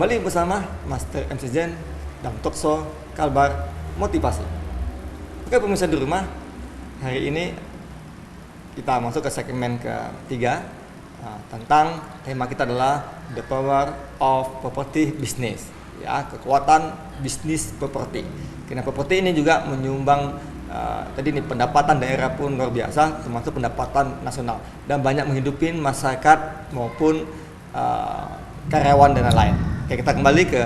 Kembali bersama Master MC Zen dan Talkshow Kalbar Motivasi. Oke pemirsa di rumah, hari ini kita masuk ke segmen ketiga tentang tema kita adalah The Power of Property Business, ya, kekuatan bisnis properti. Karena properti ini juga menyumbang tadi nih pendapatan daerah pun luar biasa, termasuk pendapatan nasional, dan banyak menghidupin masyarakat maupun karyawan dan lain-lain. Oke, kita kembali ke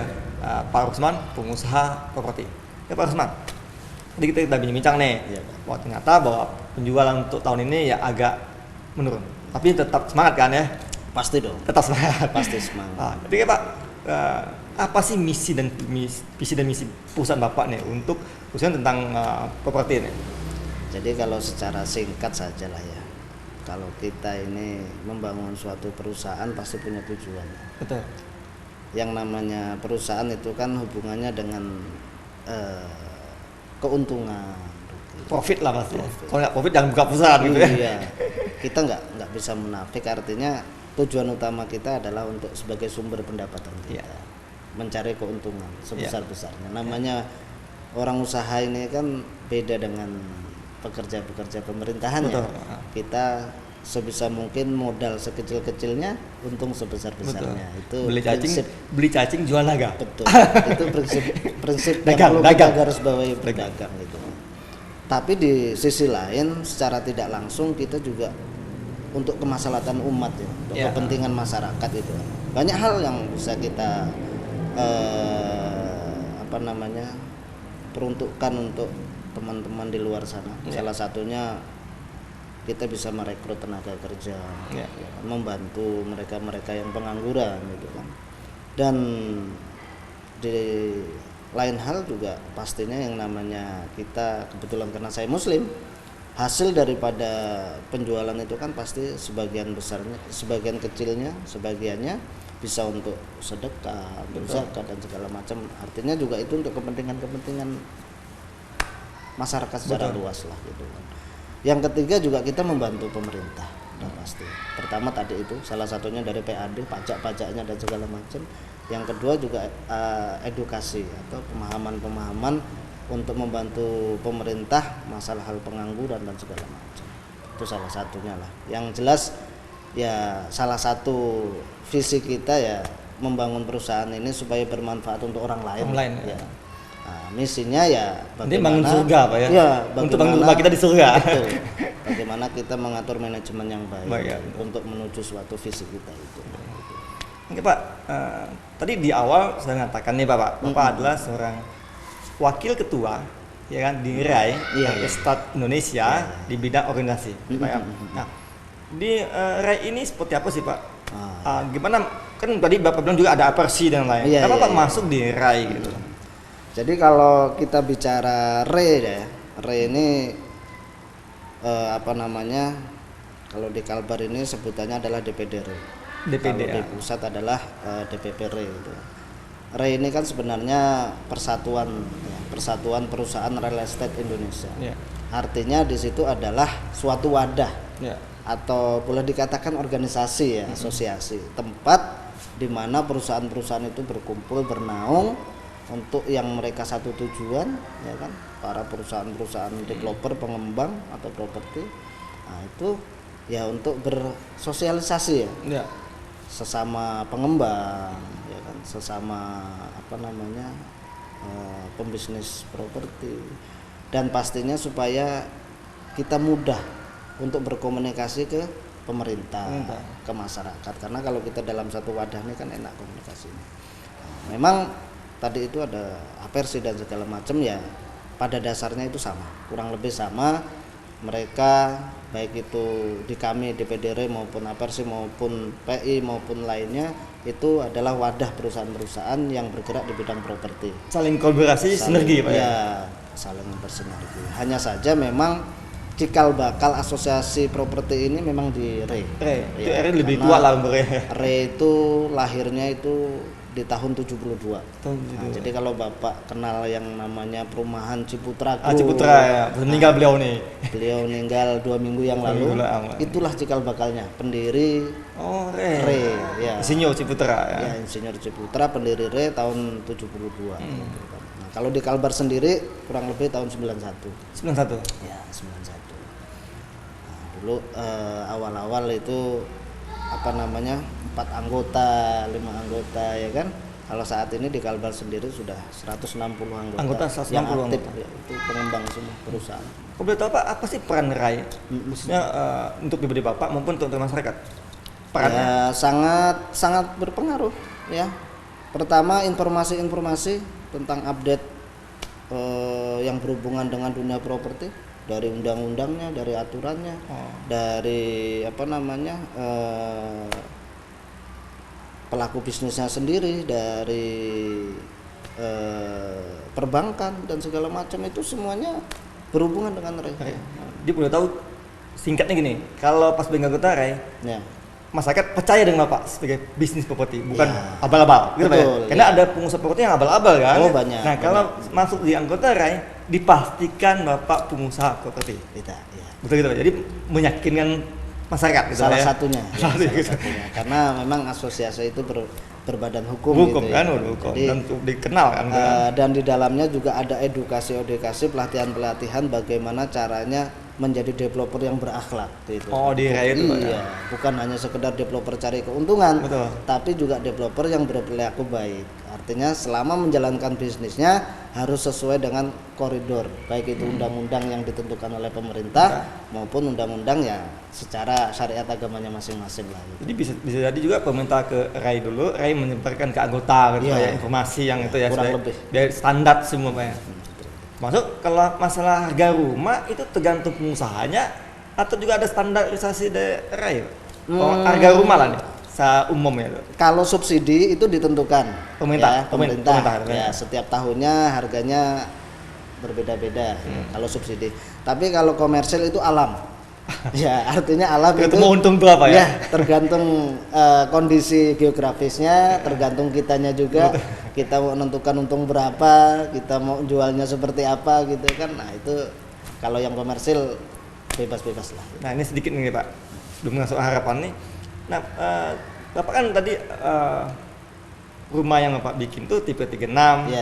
Pak Rusman, pengusaha properti. Ya Pak Rusman, tadi kita bincang nih, ya, bahwa ternyata bahwa penjualan untuk tahun ini ya agak menurun, tapi tetap semangat kan ya? Pasti dong. Tetap semangat. Pasti semangat. Jadi Pak, apa sih visi dan misi perusahaan Bapak nih untuk khususnya tentang properti ini? Jadi kalau secara singkat saja lah ya, kalau kita ini membangun suatu perusahaan pasti punya tujuan. Betul. Yang namanya perusahaan itu kan hubungannya dengan keuntungan, profit lah pasti. Kalau nggak profit jangan buka perusahaan gitu ya. Iya. Kita nggak bisa munafik, artinya tujuan utama kita adalah untuk sebagai sumber pendapatan kita, mencari keuntungan sebesar-besarnya. Namanya orang usaha ini kan beda dengan pekerja-pekerja pemerintahan ya. Kita sebisa mungkin modal sekecil-kecilnya, untung sebesar-besarnya. Itu beli cacing jual naga. Betul. Itu prinsip dagang. Kita harus bawahi berdagang gitu. Tapi di sisi lain secara tidak langsung kita juga untuk kemaslahatan umat ya, untuk kepentingan masyarakat itu. Banyak hal yang bisa kita peruntukkan untuk teman-teman di luar sana. Salah satunya kita bisa merekrut tenaga kerja, membantu mereka yang pengangguran gitu kan. Dan di lain hal juga pastinya yang namanya kita, kebetulan karena saya muslim, hasil daripada penjualan itu kan pasti sebagian besarnya, sebagian kecilnya, sebagiannya bisa untuk sedekah, zakat dan segala macam. Artinya juga itu untuk kepentingan masyarakat secara luas lah gitu kan. Yang ketiga juga kita membantu pemerintah, dan pasti. Pertama tadi itu salah satunya dari PAD, pajak-pajaknya dan segala macam. Yang kedua juga edukasi atau pemahaman untuk membantu pemerintah masalah hal pengangguran dan segala macam. Itu salah satunya lah. Yang jelas ya salah satu visi kita ya membangun perusahaan ini supaya bermanfaat untuk orang lain. Ya. Nah, misinya ya bagaimana bangun surga Pak ya. Ya, untuk bangun rumah kita di surga. Betul. Bagaimana kita mengatur manajemen yang baik untuk menuju suatu visi kita itu. Oke Pak, tadi di awal sudah mengatakan nih Bapak adalah seorang wakil ketua ya kan di RAI, Start Indonesia di bidang organisasi. Pak ya. Nah, di RAI ini seperti apa sih Pak? Gimana? Kan tadi Bapak bilang juga ada apersi dan lain. Kenapa Pak masuk di RAI gitu? Jadi kalau kita bicara RAI ya, RAI ini kalau di Kalbar ini sebutannya adalah DPD RAI. Kalau di pusat adalah DPP RAI itu. RAI ini kan sebenarnya persatuan perusahaan real estate Indonesia. Artinya di situ adalah suatu wadah atau boleh dikatakan organisasi ya, asosiasi, tempat di mana perusahaan-perusahaan itu berkumpul bernaung untuk yang mereka satu tujuan ya kan, para perusahaan-perusahaan developer, pengembang atau properti. Nah, itu ya untuk bersosialisasi ya. Sesama pengembang ya kan, sesama pembisnis properti, dan pastinya supaya kita mudah untuk berkomunikasi ke pemerintah, ke masyarakat, karena kalau kita dalam satu wadah ini kan enak komunikasinya. Memang tadi itu ada apersi dan segala macam ya, pada dasarnya itu sama, kurang lebih sama. Mereka baik itu di kami DPD RAI maupun apersi maupun PI maupun lainnya itu adalah wadah perusahaan-perusahaan yang bergerak di bidang properti. Saling kolaborasi, sinergi Pak ya? Saling bersinergi. Hanya saja memang cikal bakal asosiasi properti ini memang di RAI. RAI lebih tua lah umurnya. RAI itu lahirnya itu di tahun 72. Nah, jadi kalau Bapak kenal yang namanya perumahan Ciputra Group. Ciputra ya, meninggal beliau nih. Beliau meninggal 2 minggu yang lalu. Itulah cikal bakalnya, pendiri Re ya. Insinyur Ciputra ya. Ya, Insinyur Ciputra, pendiri Re tahun 72. Nah, kalau di Kalbar sendiri kurang lebih tahun 91. 91. Ya, 91. Nah, dulu awal-awal itu 4 anggota, 5 anggota ya kan. Kalau saat ini di Kalbar sendiri sudah 160 anggota 160 yang aktif anggota. ya, itu pengembang semua perusahaan. Kau boleh tahu apa sih peran RAI? Maksudnya untuk pribadi Bapak maupun untuk masyarakat? Perannya? Ya, sangat berpengaruh ya. Pertama, informasi-informasi tentang update yang berhubungan dengan dunia properti, dari undang-undangnya, dari aturannya, dari pelaku bisnisnya sendiri, dari perbankan dan segala macam, itu semuanya berhubungan dengan RAI. Dia boleh tahu singkatnya gini, kalau pas beli anggota RAI, ya, masyarakat percaya dengan Bapak sebagai bisnis properti, bukan abal-abal, gitu Pak ya? Karena ada pengusaha properti yang abal-abal kan. Oh, banyak. Nah, kalau masuk di anggota RAI, dipastikan Bapak pengusaha properti. ya. Betul gitu Pak. Jadi meyakinkan masyarakat gitu salah ya. satunya. Karena memang asosiasi itu berbadan hukum gitu kan, ya. hukum Jadi, dan dikenal kan. Dan di dalamnya juga ada edukasi, pelatihan bagaimana caranya menjadi developer yang berakhlak gitu. Di RAI itu Pak. Iya, bukan hanya sekedar developer cari keuntungan, Betul. tapi juga developer yang berperilaku baik. Artinya selama menjalankan bisnisnya harus sesuai dengan koridor, baik itu undang-undang yang ditentukan oleh pemerintah maupun undang-undang ya secara syariat agamanya masing-masing lah. Gitu. Jadi bisa jadi juga pemerintah ke RAI dulu, RAI menyebarkan ke anggota gitu ya, informasi yang itu ya kurang lebih biar standar semua Pak ya. Masuk kalau masalah harga rumah itu tergantung pengusahanya atau juga ada standarisasi dari RAI? Harga rumah lah nih, umumnya itu. Kalau subsidi itu ditentukan pemerintah. Ya, setiap tahunnya harganya berbeda-beda kalau subsidi. Tapi kalau komersil itu alam. Ya, artinya alam itu mau untung tuh apa ya? Tergantung kondisi geografisnya, tergantung kitanya juga. Kita mau menentukan untung berapa, kita mau jualnya seperti apa gitu kan. Nah, itu kalau yang komersil bebas-bebas lah. Nah, ini sedikit nih Pak, sebelum masuk harapan nih. Nah, Bapak kan tadi rumah yang Bapak bikin tuh tipe 36,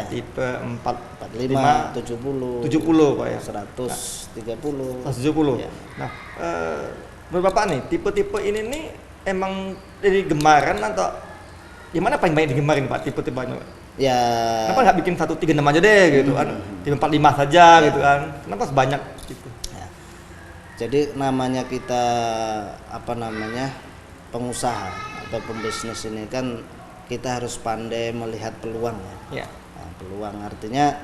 tipe 45, 70 Pak ya. 130. 170. Ya. Nah, menurut Bapak nih, tipe-tipe ini nih emang dari gemaran atau gimana paling banyak digemarin Pak tipe-tipe ini Pak? Ya. Kenapa nggak bikin 136 aja deh gitu kan? Tipe 45 saja gitu kan? Kenapa sebanyak gitu? Ya. Jadi namanya kita pengusaha atau pembisnis ini kan kita harus pandai melihat peluang ya. Nah, peluang artinya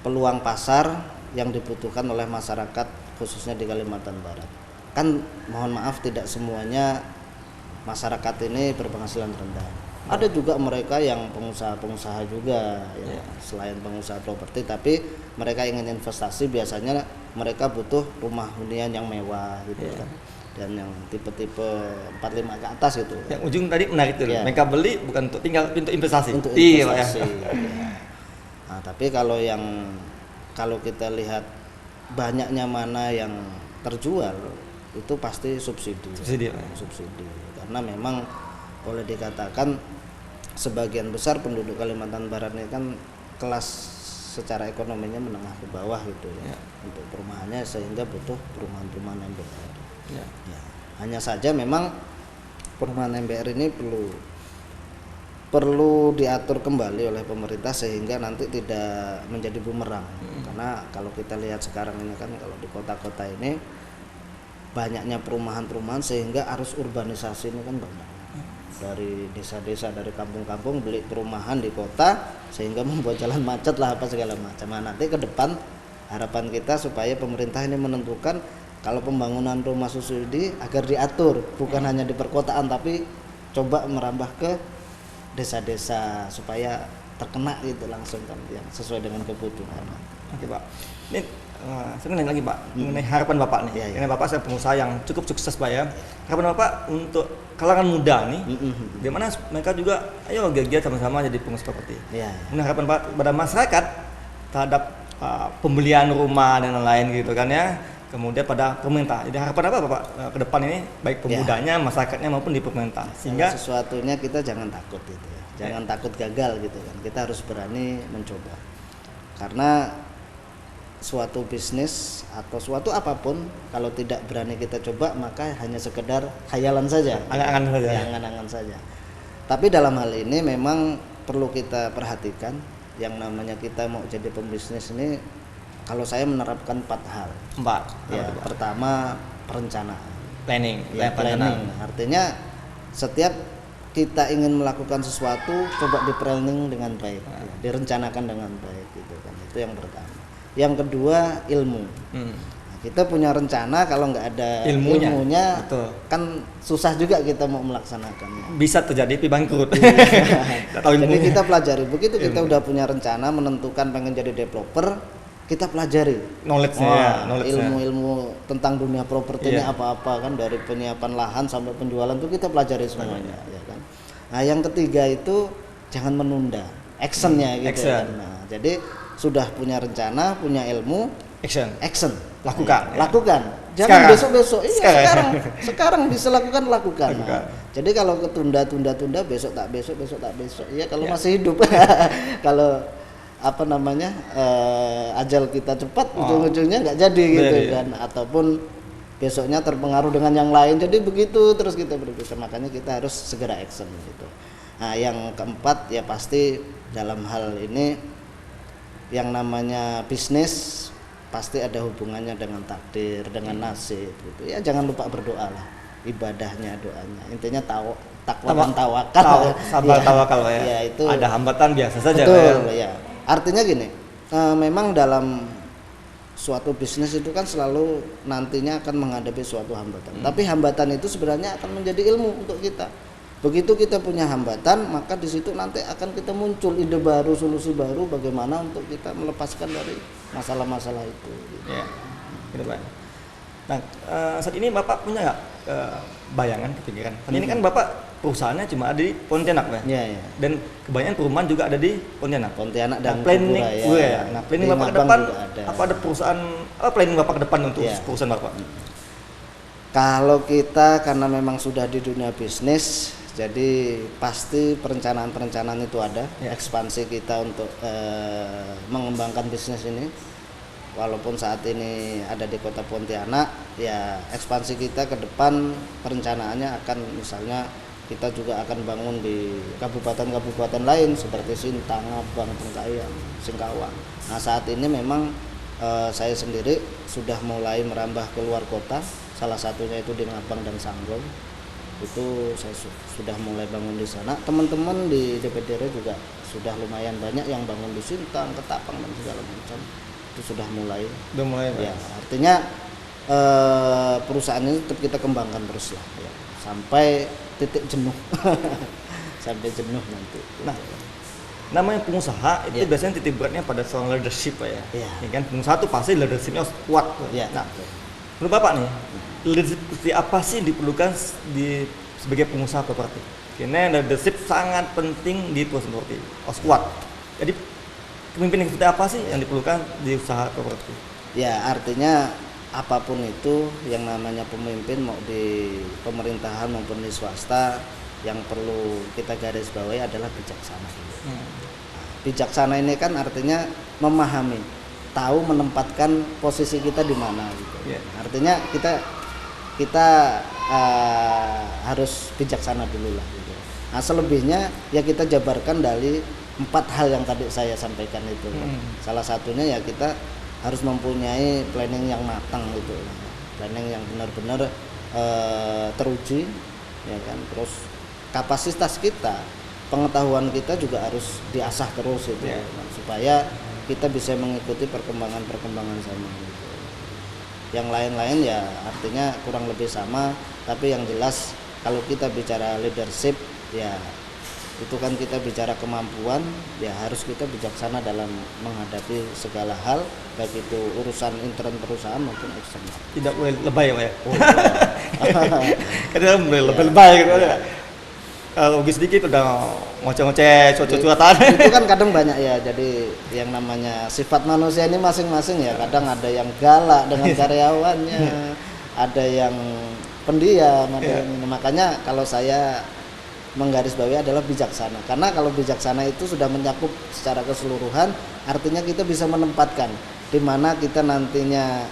peluang pasar yang dibutuhkan oleh masyarakat khususnya di Kalimantan Barat. Kan mohon maaf tidak semuanya masyarakat ini berpenghasilan rendah. Ada juga mereka yang pengusaha-pengusaha juga ya. Selain pengusaha properti tapi mereka ingin investasi, biasanya mereka butuh rumah hunian yang mewah gitu kan. Dan yang tipe-tipe 45 ke atas itu. Yang ujung tadi menarik tuh. Mereka beli bukan untuk tinggal, untuk investasi. Untuk investasi. Ya. Nah, tapi kalau kita lihat banyaknya mana yang terjual itu pasti subsidi. Subsidi. Karena memang boleh dikatakan sebagian besar penduduk Kalimantan Barat ini kan kelas secara ekonominya menengah ke bawah gitu ya. Untuk perumahannya sehingga butuh perumahan-perumahan MBR. Ya. Hanya saja memang perumahan MBR ini perlu diatur kembali oleh pemerintah sehingga nanti tidak menjadi bumerang. Karena kalau kita lihat sekarang ini kan kalau di kota-kota ini banyaknya perumahan-perumahan sehingga arus urbanisasi ini kan banyak. Dari desa-desa, dari kampung-kampung beli perumahan di kota sehingga membuat jalan macet lah apa segala macam. Nah, nanti ke depan harapan kita supaya pemerintah ini menentukan kalau pembangunan rumah subsidi agar diatur bukan hanya di perkotaan tapi coba merambah ke desa-desa supaya terkena gitu langsung kan yang sesuai dengan kebutuhan. Oke Pak, ini saya nanya lagi Pak mengenai harapan Bapak nih. Ya, ya. Karena Bapak saya pengusaha yang cukup sukses Pak ya. Harapan Bapak untuk kalangan muda nih, bagaimana mereka juga ayo giat sama-sama jadi pengusaha properti. Ya, ya. Kemudian harapan Bapak pada masyarakat terhadap pembelian rumah dan lain-lain gitu kan ya. Kemudian pada pemerintah. Jadi harapan apa Bapak ke depan ini baik pemudanya, masyarakatnya maupun di pemerintah. Sehingga sesuatunya kita jangan takut gitu ya. Jangan takut gagal gitu kan. Kita harus berani mencoba. Karena suatu bisnis atau suatu apapun kalau tidak berani kita coba maka hanya sekedar khayalan saja, angan-angan saja. Ya, angan-angan saja. Tapi dalam hal ini memang perlu kita perhatikan yang namanya kita mau jadi pembisnis ini, kalau saya menerapkan 4 hal. 4. Ya, pertama perencanaan. Planning. Ya, planning. Artinya setiap kita ingin melakukan sesuatu coba di planning dengan baik, direncanakan dengan baik gitu kan. Itu yang pertama. Yang kedua ilmu. Nah, kita punya rencana kalau nggak ada ilmunya betul. Kan susah juga kita mau melaksanakannya. Bisa terjadi bangkrut. Jadi kita pelajari begitu kita udah punya rencana menentukan pengen jadi developer, kita pelajari knowledge-nya, ilmu-ilmu tentang dunia properti ini apa-apa kan, dari penyiapan lahan sampai penjualan itu kita pelajari semuanya ya kan. Nah, yang ketiga itu jangan menunda actionnya gitu kan. Nah, jadi sudah punya rencana, punya ilmu, action. Lakukan. Jangan besok-besok. Iya, sekarang bisa lakukan. Nah, jadi kalau ketunda-tunda besok tak besok. Ya kalau masih hidup. Kalau ajal kita cepat, ujung-ujungnya nggak jadi gitu kan. Ataupun besoknya terpengaruh dengan yang lain. Jadi begitu terus kita berpikir. Makanya kita harus segera action gitu. Nah, yang keempat ya pasti dalam hal ini yang namanya bisnis pasti ada hubungannya dengan takdir, dengan nasib gitu. Ya jangan lupa berdoa lah, ibadahnya, doanya. Intinya takwa dan tawakal. Sabar tawakal ya. Ya itu ada hambatan biasa saja. Betul ya. Artinya gini, memang dalam suatu bisnis itu kan selalu nantinya akan menghadapi suatu hambatan. Tapi hambatan itu sebenarnya akan menjadi ilmu untuk kita. Begitu kita punya hambatan, maka di situ nanti akan kita muncul ide baru, solusi baru bagaimana untuk kita melepaskan dari masalah-masalah itu. Ya, gitu Pak. Nah, saat ini Bapak punya nggak bayangan, kepikiran? Ini kan Bapak perusahaannya cuma ada di Pontianak, Pak. Iya. Dan kebanyakan perumahan juga ada di Pontianak. Dan planning, ya. Nah, planning Bapak ke depan, apa ada perusahaan? Apa planning Bapak ke depan untuk perusahaan Bapak? Kalau kita karena memang sudah di dunia bisnis, jadi pasti perencanaan itu ada, ekspansi kita untuk mengembangkan bisnis ini. Walaupun saat ini ada di Kota Pontianak, ya ekspansi kita ke depan perencanaannya akan misalnya kita juga akan bangun di kabupaten-kabupaten lain seperti Sintang, Abang, Bengkayang, Singkawang. Nah, saat ini memang saya sendiri sudah mulai merambah ke luar kota, salah satunya itu di Ngabang dan Sanggong. Itu saya sudah mulai bangun di sana. Teman-teman di DPDR juga sudah lumayan banyak yang bangun di Sintang, Ketapang dan segala macam. Itu sudah mulai. Ya, artinya perusahaan ini tetap kita kembangkan terus lah ya, sampai titik jenuh. Sampai jenuh nanti. Nah, namanya pengusaha itu biasanya titik beratnya pada soal leadership Pak ya. Ya kan pengusaha itu pasti leadershipnya harus kuat. Ya. Nah, menurut Bapak nih, leadership seperti apa sih diperlukan sebagai pengusaha properti? Karena leadership sangat penting di perusahaan properti, harus kuat. Jadi pemimpin yang seperti apa sih yang diperlukan di usaha properti? Ya, artinya apapun itu yang namanya pemimpin mau di pemerintahan maupun di swasta, yang perlu kita garis bawahi adalah bijaksana. Bijaksana ini kan artinya memahami, tahu menempatkan posisi kita di mana gitu. Artinya kita harus bijaksana dulu lah gitu. Nah, selebihnya ya kita jabarkan dari 4 hal yang tadi saya sampaikan itu. Salah satunya ya kita harus mempunyai planning yang matang gitu. Planning yang benar-benar teruji ya kan. Terus kapasitas kita, pengetahuan kita juga harus diasah terus itu supaya kita bisa mengikuti perkembangan zaman gitu. Yang lain-lain ya artinya kurang lebih sama, tapi yang jelas kalau kita bicara leadership ya itu kan kita bicara kemampuan, ya harus kita bijaksana dalam menghadapi segala hal, baik itu urusan internal perusahaan maupun eksternal. Tidak boleh lebay ya Pak ya. Oh, iya. Kadang boleh lebay gitu aja. Kalau rugi sedikit udah ngoceh-ngoceh, cuat-cuatan. Itu kan kadang banyak ya, jadi yang namanya sifat manusia ini masing-masing ya. Kadang ada yang galak dengan karyawannya, ada yang pendiam, ada yang makanya kalau saya menggarisbawahi adalah bijaksana. Karena kalau bijaksana itu sudah mencakup secara keseluruhan, artinya kita bisa menempatkan di mana kita nantinya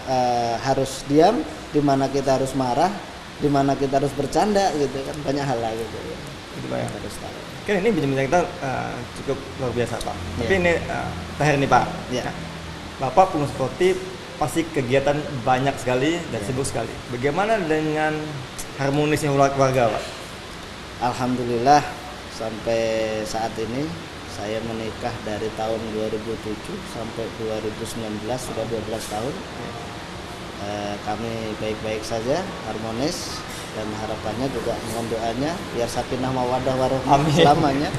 harus diam, di mana kita harus marah, di mana kita harus bercanda gitu kan, banyak hal lah gitu ya. Gitu Pak ya. Harus tahu. Kan ini bincang-bincang kita cukup luar biasa Pak. Tapi ini terakhir nih Pak. Ya. Bapak pengurus sportif pasti kegiatan banyak sekali dan sibuk sekali. Bagaimana dengan harmonisnya keluarga Pak? Alhamdulillah sampai saat ini saya menikah dari tahun 2007 sampai 2019 sudah 12 tahun. Kami baik-baik saja, harmonis, dan harapannya juga mohon doanya biar sakinah mawaddah warahmah selamanya.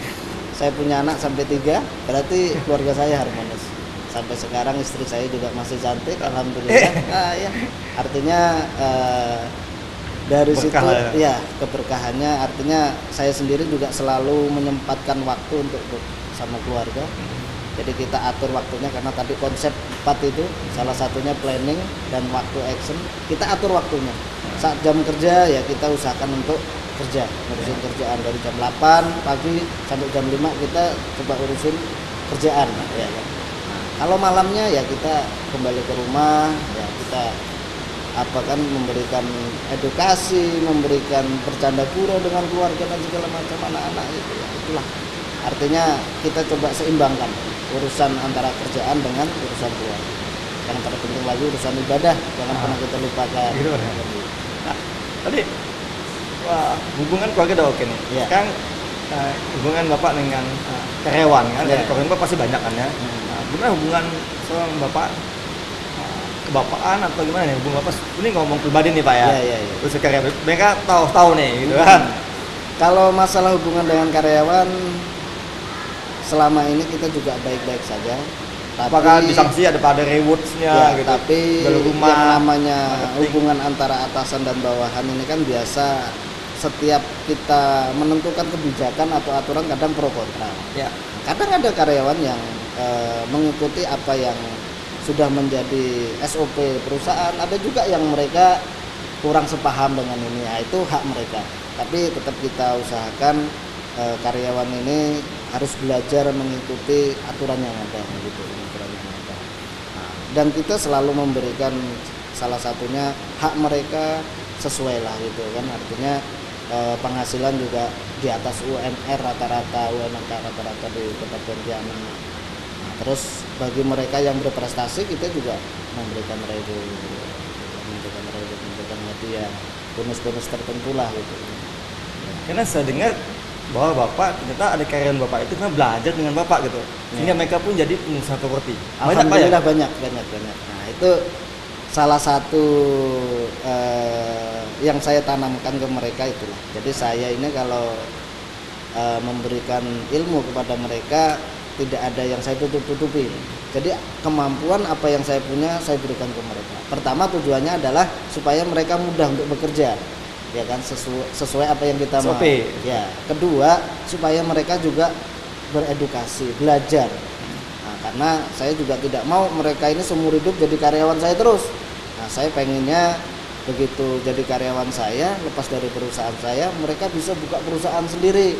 Saya punya anak sampai 3, berarti keluarga saya harmonis. Sampai sekarang istri saya juga masih cantik, alhamdulillah. Ya. Artinya dari berkah situ ya keberkahannya, artinya saya sendiri juga selalu menyempatkan waktu untuk sama keluarga. Jadi kita atur waktunya, karena tadi konsep 4 itu salah satunya planning dan waktu action, kita atur waktunya. Saat jam kerja ya kita usahakan untuk kerja, ngurusin kerjaan dari jam 8 pagi sampai jam 5 kita coba urusin kerjaan ya kan. Kalau malamnya ya kita kembali ke rumah, ya kita memberikan edukasi, memberikan bercanda pura dengan keluarga dan segala macam anak-anak itu ya, itulah. Artinya kita coba seimbangkan urusan antara kerjaan dengan urusan keluarga. Yang terpenting lagi urusan ibadah, jangan pernah kita lupakan. Gitu, nah, tadi hubungan keluarga udah oke nih. Ya. Sekarang hubungan Bapak dengan karyawan kan, dari karyawan Bapak pasti banyak kan ya. Nah, gimana hubungan seorang Bapak kebapaan atau gimana nih hubungan Bapak? Ini ngomong pribadi nih Pak ya. Iya. Terus karyawan mereka tahu nih gitu kan. Kalau masalah hubungan dengan karyawan selama ini kita juga baik-baik saja. Apakah disanksi ada rewards-nya ya, gitu? Tapi rumah, yang namanya hubungan antara atasan dan bawahan ini kan biasa, setiap kita menentukan kebijakan atau aturan kadang pro kontra. Ya. Kadang ada karyawan yang mengikuti apa yang sudah menjadi SOP perusahaan, ada juga yang mereka kurang sepaham dengan ini, ya, itu hak mereka. Tapi tetap kita usahakan karyawan ini harus belajar mengikuti aturan yang ada gitu, aturan yang ada. Nah, dan kita selalu memberikan salah satunya hak mereka sesuai lah gitu kan, artinya penghasilan juga di atas UMR rata-rata di Kota Pontianak. Nah, terus bagi mereka yang berprestasi kita juga memberikan reward, memberikan hadiah, bonus-bonus tertentu lah gitu. Karena saya dengar bahwa Bapak ternyata ada karyawan Bapak itu kan belajar dengan Bapak gitu, sehingga mereka pun jadi pengusaha properti. Alhamdulillah banyak. Nah itu salah satu yang saya tanamkan ke mereka itulah. Jadi saya ini kalau memberikan ilmu kepada mereka tidak ada yang saya tutup-tutupi. Jadi kemampuan apa yang saya punya saya berikan ke mereka. Pertama tujuannya adalah supaya mereka mudah untuk bekerja. Ya kan, sesuai apa yang kita mau. Ya. Kedua, supaya mereka juga beredukasi, belajar. Nah, karena saya juga tidak mau mereka ini seumur hidup jadi karyawan saya terus. Nah, saya pengennya begitu jadi karyawan saya, lepas dari perusahaan saya, mereka bisa buka perusahaan sendiri.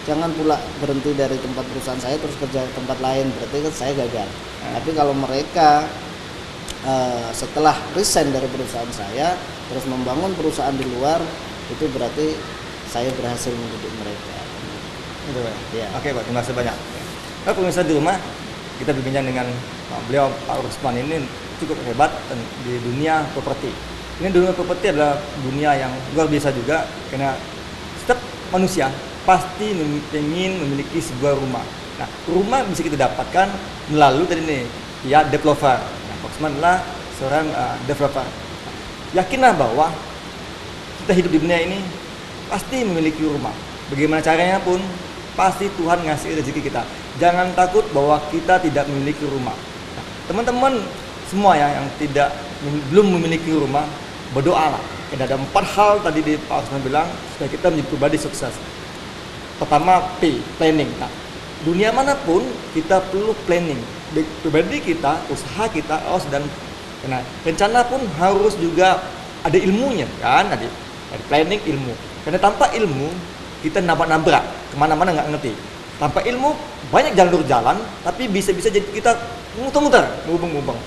Jangan pula berhenti dari tempat perusahaan saya terus kerja di tempat lain, berarti kan saya gagal. Tapi kalau mereka setelah resign dari perusahaan saya terus membangun perusahaan di luar, itu berarti saya berhasil mendidik mereka. Gitu Pak. Ya. Oke Pak, terima kasih banyak. Nah, pemirsa di rumah, kita berbincang dengan beliau Pak Rusman ini cukup hebat di dunia properti. Ini dunia properti adalah dunia yang luar biasa juga, karena setiap manusia pasti ingin memiliki sebuah rumah. Nah, rumah bisa kita dapatkan melalui tadi nih, ya developer. Nah, Pak Rusman adalah seorang developer. Yakinlah bahwa kita hidup di dunia ini pasti memiliki rumah. Bagaimana caranya pun pasti Tuhan ngasih rezeki kita. Jangan takut bahwa kita tidak memiliki rumah. Nah, teman-teman semua ya yang belum memiliki rumah, berdoalah. Ada 4 hal tadi di Pak Osman bilang supaya kita menjadi pribadi sukses. Pertama, planning. Nah, dunia manapun kita perlu planning. Di pribadi kita, usaha kita, dan rencana pun harus juga ada ilmunya kan, ada planning, ilmu. Karena tanpa ilmu kita nabrak kemana-mana nggak ngerti. Tanpa ilmu banyak jalur jalan, tapi bisa-bisa jadi kita muter-muter, ngubeng-ngubeng.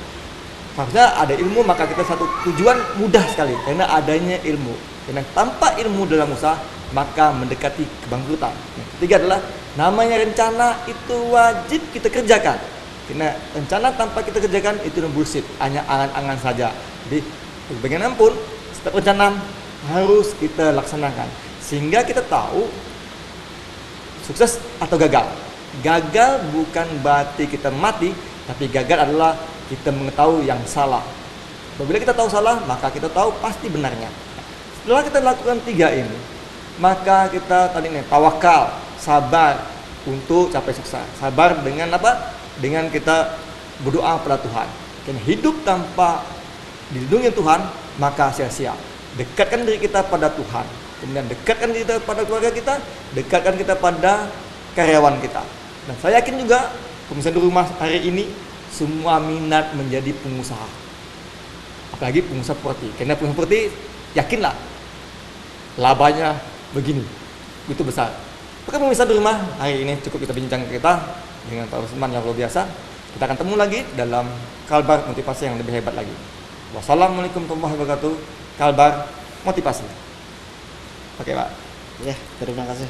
Harusnya ada ilmu, maka kita satu tujuan mudah sekali karena adanya ilmu. Karena tanpa ilmu dalam usaha maka mendekati kebangkrutan. Yang ketiga adalah namanya rencana itu wajib kita kerjakan. Karena rencana tanpa kita kerjakan itu bullshit, hanya angan-angan saja. Jadi bagaimanapun setiap rencana harus kita laksanakan sehingga kita tahu sukses atau gagal. Gagal bukan berarti kita mati, tapi gagal adalah kita mengetahui yang salah. Apabila kita tahu salah, maka kita tahu pasti benarnya. Setelah kita lakukan 3 ini, maka kita tawakal, sabar untuk capai sukses. Sabar dengan apa? Dengan kita berdoa pada Tuhan. Karena hidup tanpa dilindungi Tuhan, maka sia-sia. Dekatkan diri kita pada Tuhan, kemudian dekatkan diri kita pada keluarga kita, dekatkan kita pada karyawan kita. Dan saya yakin juga pemirsa di rumah hari ini semua minat menjadi pengusaha, apalagi pengusaha properti. Karena pengusaha properti, yakinlah labanya begini, begitu besar. Oke pemirsa di rumah, hari ini cukup kita bincang kita dengan Pak Usman yang luar biasa. Kita akan ketemu lagi dalam Kalbar Motivasi yang lebih hebat lagi. Wassalamualaikum warahmatullahi wabarakatuh. Kalbar Motivasi. Oke Pak. Ya, terima kasih.